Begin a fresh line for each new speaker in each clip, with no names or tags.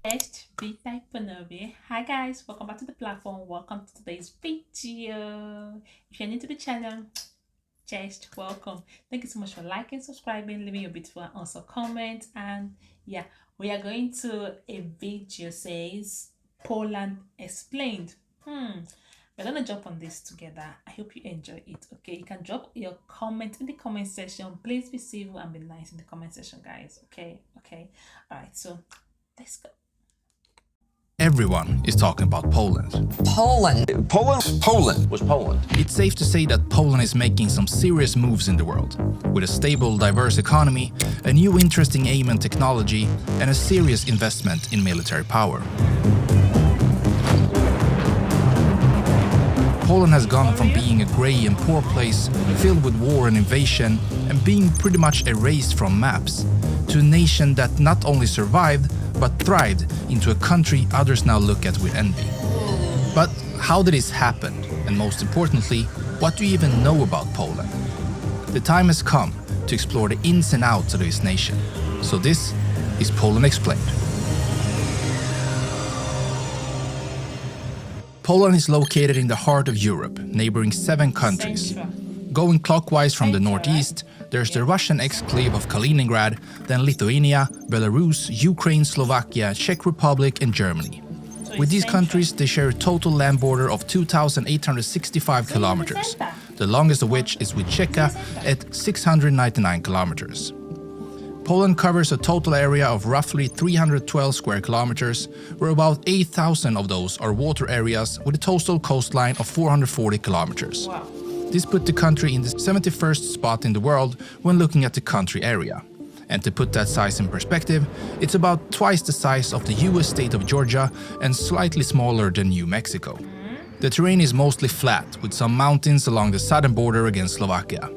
Best Big Type Bonobi. Hi guys, welcome back to the platform. Welcome to today's video. If you're new to the channel, just welcome. Thank you so much for liking, subscribing, leaving your beautiful and also comment. And yeah, we are going to a video says Poland explained. We're gonna jump on this together. I hope you enjoy it. Okay, you can drop your comment in the comment section. Please be civil and be nice in the comment section, guys. Okay. All right, so let's go.
Everyone is talking about Poland.
Poland was Poland.
It's safe to say that Poland is making some serious moves in the world, with a stable, diverse economy, a new interesting aim and technology, and a serious investment in military power. Poland has gone from being a grey and poor place, filled with war and invasion, and being pretty much erased from maps, to a nation that not only survived, but thrived into a country others now look at with envy. But how did this happen? And most importantly, what do you even know about Poland? The time has come to explore the ins and outs of this nation. So this is Poland Explained. Poland is located in the heart of Europe, neighboring 7 countries. Going clockwise from the northeast, there's the Russian exclave of Kaliningrad, then Lithuania, Belarus, Ukraine, Slovakia, Czech Republic and Germany. With these countries, they share a total land border of 2,865 kilometers, the longest of which is with Czechia at 699 kilometers. Poland covers a total area of roughly 312 square kilometers, where about 8,000 of those are water areas with a total coastline of 440 kilometers.
Wow.
This put the country in the 71st spot in the world when looking at the country area. And to put that size in perspective, it's about twice the size of the US state of Georgia and slightly smaller than New Mexico. The terrain is mostly flat, with some mountains along the southern border against Slovakia.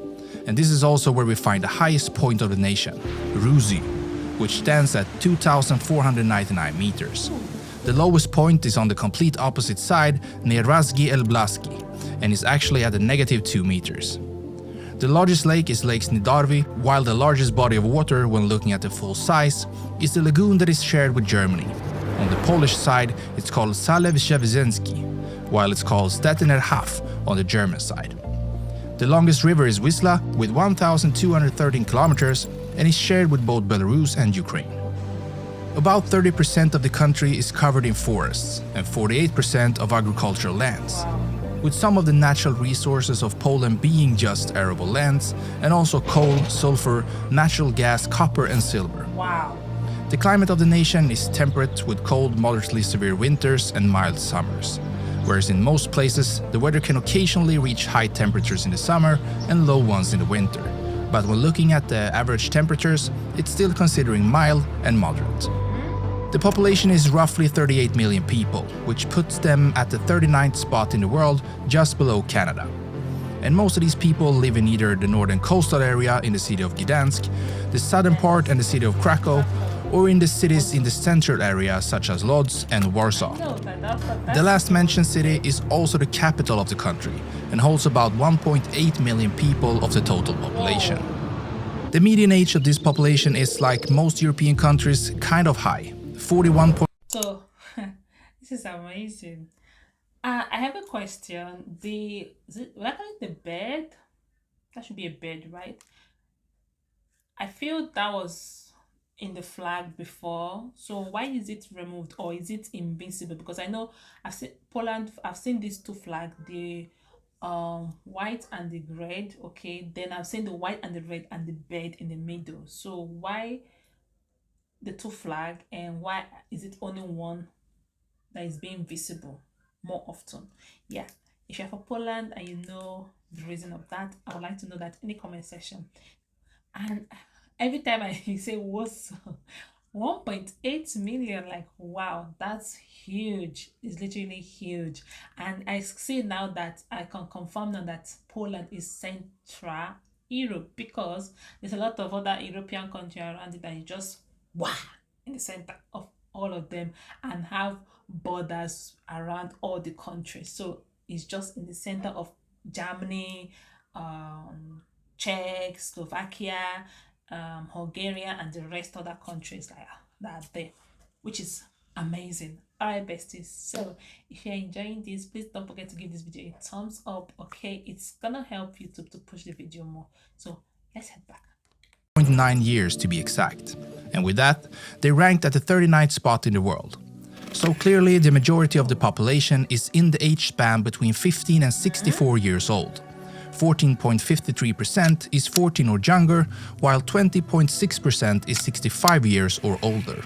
And this is also where we find the highest point of the nation, Ruzi, which stands at 2,499 meters. The lowest point is on the complete opposite side near Razgi El Blaski, and is actually at a -2 meters. The largest lake is Lake Snidarvi, while the largest body of water, when looking at the full size, is the lagoon that is shared with Germany. On the Polish side, it's called Zalew Szewiecki, while it's called Stettiner Haff on the German side. The longest river is Wisla, with 1,213 kilometers, and is shared with both Belarus and Ukraine. About 30% of the country is covered in forests, and 48% of agricultural lands, with some of the natural resources of Poland being just arable lands, and also coal, sulfur, natural gas, copper and silver.
Wow.
The climate of the nation is temperate, with cold, moderately severe winters and mild summers, whereas in most places the weather can occasionally reach high temperatures in the summer and low ones in the winter. But when looking at the average temperatures, it's still considering mild and moderate. The population is roughly 38 million people, which puts them at the 39th spot in the world, just below Canada. And most of these people live in either the northern coastal area in the city of Gdansk, the southern part and the city of Krakow, or in the cities in the central area such as Lodz and Warsaw. The last mentioned city is also the capital of the country and holds about 1.8 million people of the total population. The median age of this population is, like most European countries, kind of high, 41.
So this is amazing. I have a question. What about the bed? That should be a bed, right? I feel that was in the flag before. So why is it removed or is it invincible? Because I know I've seen Poland. I've seen these two flags, the white and the red. Okay, then I've seen the white and the red and the bed in the middle. So why the two flag and why is it only one that is being visible more often? Yeah, if you're for Poland and you know the reason of that, I would like to know that in the comment section. And every time I say what's 1.8 million, like wow, that's huge. It's literally huge. And I see now that I can confirm now that Poland is Central Europe, because there's a lot of other European countries around it that is just wow in the center of all of them and have borders around all the countries. So it's just in the center of Germany, Czech, Slovakia, Bulgaria, and the rest other countries like that are there, which is Amazing. All right, besties. So if you're enjoying this, please don't forget to give this video a thumbs up. Okay, it's gonna help YouTube to push the video more. So let's head back.
0.9 years to be exact. And with that, they ranked at the 39th spot in the world. So clearly, the majority of the population is in the age span between 15 and 64 years old. 14.53% is 14 or younger, while 20.6% is 65 years or older.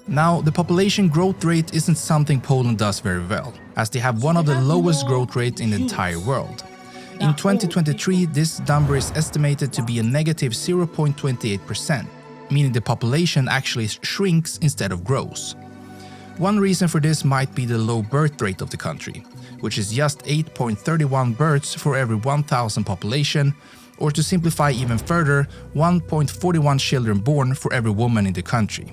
Now, the population growth rate isn't something Poland does very well, as they have one of the lowest growth rates in the entire world. In 2023, this number is estimated to be a negative 0.28%, meaning the population actually shrinks instead of grows. One reason for this might be the low birth rate of the country, which is just 8.31 births for every 1,000 population, or to simplify even further, 1.41 children born for every woman in the country.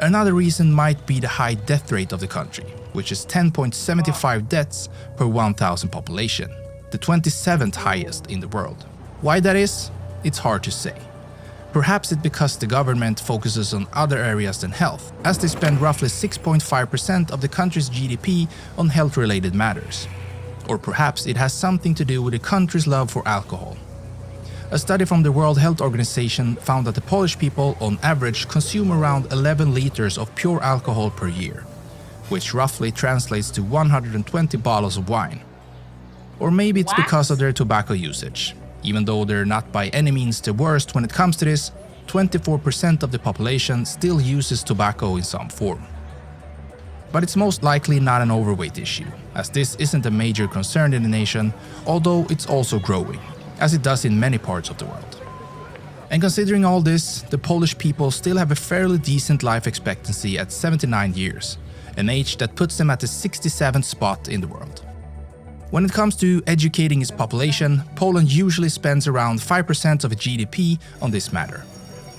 Another reason might be the high death rate of the country, which is 10.75 deaths per 1,000 population, the 27th highest in the world. Why that is? It's hard to say. Perhaps it's because the government focuses on other areas than health, as they spend roughly 6.5% of the country's GDP on health-related matters. Or perhaps it has something to do with the country's love for alcohol. A study from the World Health Organization found that the Polish people on average consume around 11 liters of pure alcohol per year, which roughly translates to 120 bottles of wine. Or maybe it's because of their tobacco usage. Even though they're not by any means the worst when it comes to this, 24% of the population still uses tobacco in some form. But it's most likely not an overweight issue, as this isn't a major concern in the nation, although it's also growing, as it does in many parts of the world. And considering all this, the Polish people still have a fairly decent life expectancy at 79 years, an age that puts them at the 67th spot in the world. When it comes to educating its population, Poland usually spends around 5% of its GDP on this matter.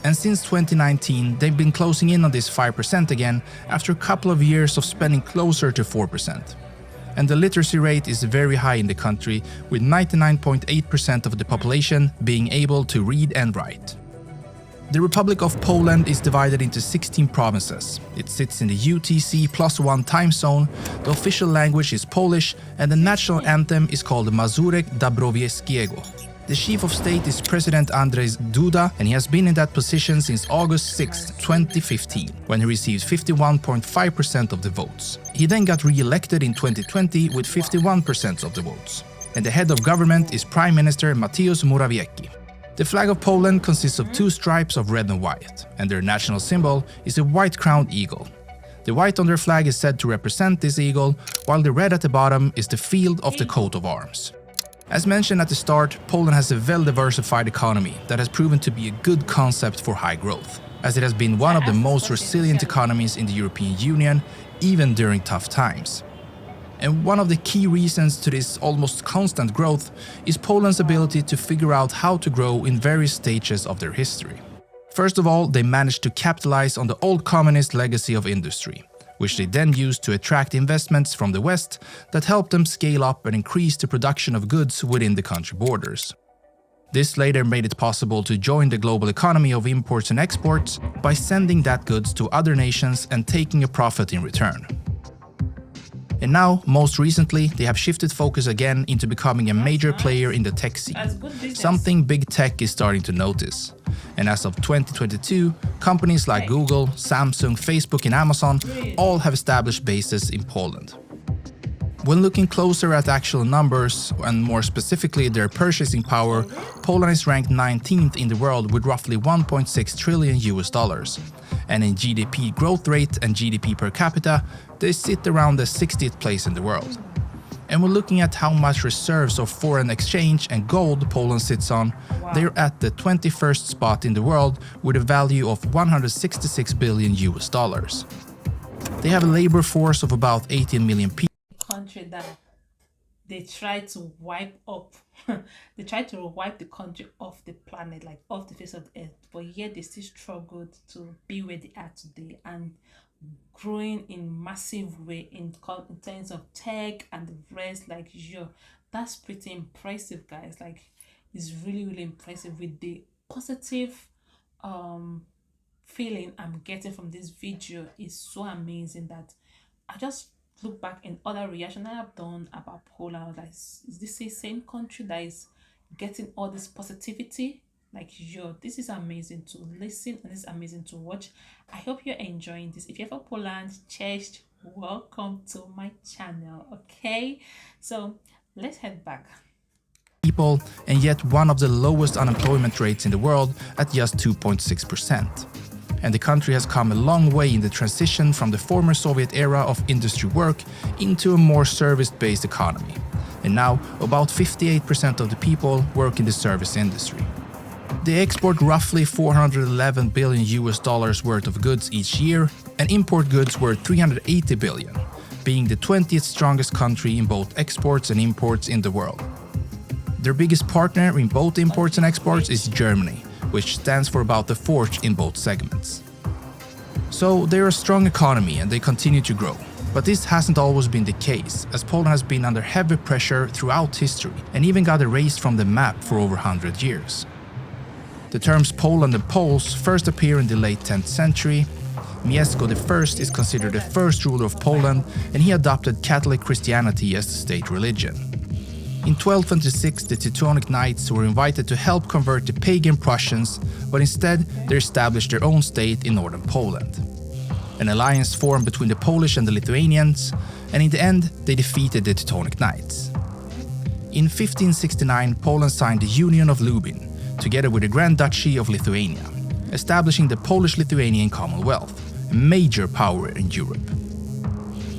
And since 2019, they've been closing in on this 5% again after a couple of years of spending closer to 4%. And the literacy rate is very high in the country, with 99.8% of the population being able to read and write. The Republic of Poland is divided into 16 provinces. It sits in the UTC+1 time zone, the official language is Polish, and the national anthem is called Mazurek Dąbrowskiego. The chief of state is President Andrzej Duda, and he has been in that position since August 6, 2015, when he received 51.5% of the votes. He then got re-elected in 2020 with 51% of the votes. And the head of government is Prime Minister Mateusz Morawiecki. The flag of Poland consists of two stripes of red and white, and their national symbol is a white-crowned eagle. The white on their flag is said to represent this eagle, while the red at the bottom is the field of the coat of arms. As mentioned at the start, Poland has a well-diversified economy that has proven to be a good concept for high growth, as it has been one of the most resilient economies in the European Union, even during tough times. And one of the key reasons to this almost constant growth is Poland's ability to figure out how to grow in various stages of their history. First of all, they managed to capitalize on the old communist legacy of industry, which they then used to attract investments from the West that helped them scale up and increase the production of goods within the country borders. This later made it possible to join the global economy of imports and exports by sending that goods to other nations and taking a profit in return. And now, most recently, they have shifted focus again into becoming a major player in the tech scene, something big tech is starting to notice. And as of 2022, companies like Google, Samsung, Facebook and Amazon all have established bases in Poland. When looking closer at actual numbers, and more specifically their purchasing power, Poland is ranked 19th in the world with roughly 1.6 trillion US dollars. And in GDP growth rate and GDP per capita, they sit around the 60th place in the world. And when looking at how much reserves of foreign exchange and gold Poland sits on, they're at the 21st spot in the world with a value of 166 billion US dollars. They have a labor force of about 18 million people.
Country that they try to wipe up they try to wipe the country off the planet, like off the face of the earth, but yet they still struggled to be where they are today and growing in massive way in terms of tech and the rest. Like, yo, that's pretty impressive, guys. Like, it's really impressive with the positive feeling I'm getting from this video is so amazing that I just look back in other reaction I have done about Poland. I was like, is this the same country that is getting all this positivity? Like, yo, this is amazing to listen and this is amazing to watch. I hope you're enjoying this. If you're from Poland, cześć, welcome to my channel. Okay, so let's head back.
People, and yet one of the lowest unemployment rates in the world at just 2.6%. And the country has come a long way in the transition from the former Soviet era of industry work into a more service-based economy. And now, about 58% of the people work in the service industry. They export roughly 411 billion US dollars worth of goods each year and import goods worth 380 billion, being the 20th strongest country in both exports and imports in the world. Their biggest partner in both imports and exports is Germany, which stands for about a fourth in both segments. So they're a strong economy and they continue to grow. But this hasn't always been the case, as Poland has been under heavy pressure throughout history and even got erased from the map for over 100 years. The terms Poland and Poles first appear in the late 10th century. Mieszko I is considered the first ruler of Poland, and he adopted Catholic Christianity as the state religion. In 1226, the Teutonic Knights were invited to help convert the pagan Prussians, but instead they established their own state in northern Poland. An alliance formed between the Polish and the Lithuanians, and in the end they defeated the Teutonic Knights. In 1569, Poland signed the Union of Lubin, together with the Grand Duchy of Lithuania, establishing the Polish-Lithuanian Commonwealth, a major power in Europe.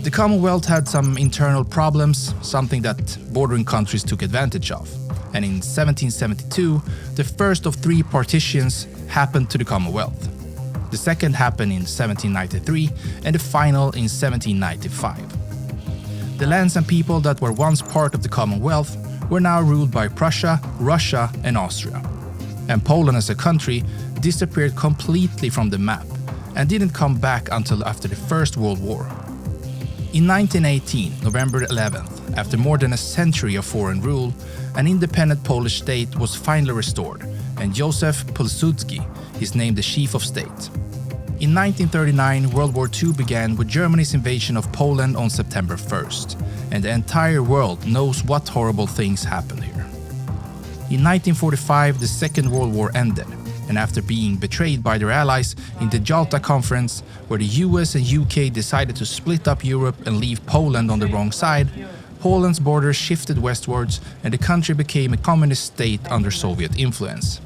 The Commonwealth had some internal problems, something that bordering countries took advantage of, and in 1772, the first of 3 partitions happened to the Commonwealth. The second happened in 1793 and the final in 1795. The lands and people that were once part of the Commonwealth were now ruled by Prussia, Russia and Austria. And Poland as a country disappeared completely from the map and didn't come back until after the First World War. In 1918, November 11th, after more than a century of foreign rule, an independent Polish state was finally restored, and Józef Pilsudski is named the chief of state. In 1939, World War II began with Germany's invasion of Poland on September 1st, and the entire world knows what horrible things happened here. In 1945, the Second World War ended, and after being betrayed by their allies in the Jalta Conference, where the US and UK decided to split up Europe and leave Poland on the wrong side, Poland's borders shifted westwards and the country became a communist state under Soviet influence.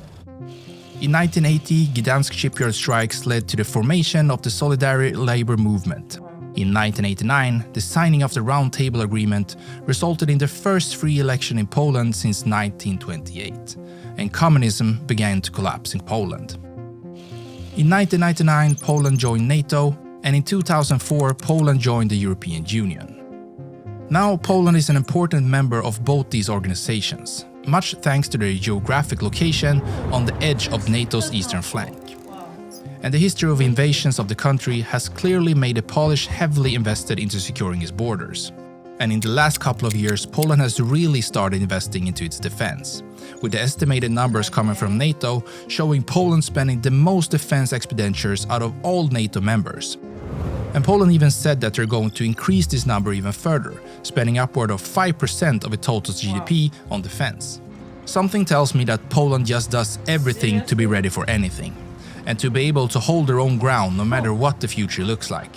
In 1980, Gdansk shipyard strikes led to the formation of the Solidarity Labor Movement. In 1989, the signing of the Round Table Agreement resulted in the first free election in Poland since 1928, and communism began to collapse in Poland. In 1999, Poland joined NATO, and in 2004, Poland joined the European Union. Now, Poland is an important member of both these organizations, much thanks to their geographic location on the edge of NATO's eastern flank. And the history of invasions of the country has clearly made the Polish heavily invested into securing its borders. And in the last couple of years, Poland has really started investing into its defense, with the estimated numbers coming from NATO showing Poland spending the most defense expenditures out of all NATO members. And Poland even said that they're going to increase this number even further, spending upward of 5% of its total GDP on defense. Something tells me that Poland just does everything to be ready for anything, and to be able to hold their own ground no matter what the future looks like.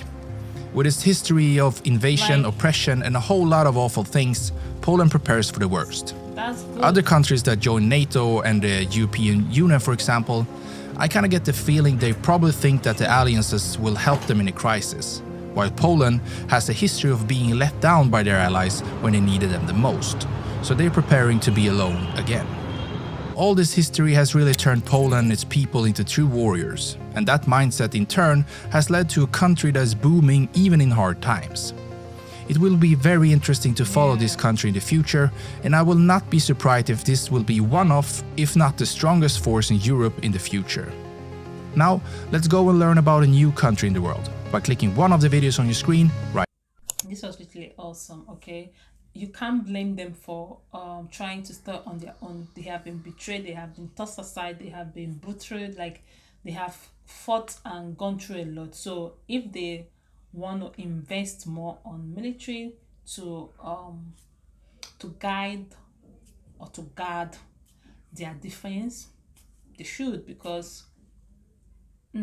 With its history of invasion, oppression and a whole lot of awful things, Poland prepares for the worst. Other countries that join NATO and the European Union, for example, I kinda get the feeling they probably think that the alliances will help them in a crisis, while Poland has a history of being let down by their allies when they needed them the most, so they're preparing to be alone again. All this history has really turned Poland and its people into true warriors, and that mindset in turn has led to a country that is booming even in hard times. It will be very interesting to follow this country in the future, and I will not be surprised if this will be one of, if not the strongest force in Europe in the future. Now, let's go and learn about a new country in the world by clicking one of the videos on your screen right.
This was literally awesome, okay? You can't blame them for trying to start on their own. They have been betrayed, they have been tossed aside, they have been butchered. Like, they have fought and gone through a lot. So if they want to invest more on military to guide or to guard their defense, they should, because I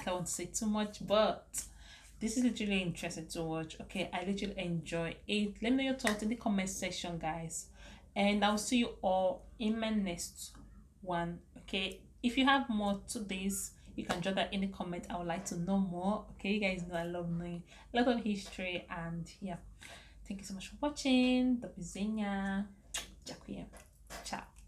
don't want to say too much, but this is literally interesting to watch. Okay, I literally enjoy it. Let me know your thoughts in the comment section, guys. And I'll see you all in my next one. Okay, if you have more to this, you can drop that in the comment. I would like to know more. Okay, you guys know I love knowing a lot of history, and yeah. Thank you so much for watching. Do widzenia. Dziękuję. Ciao.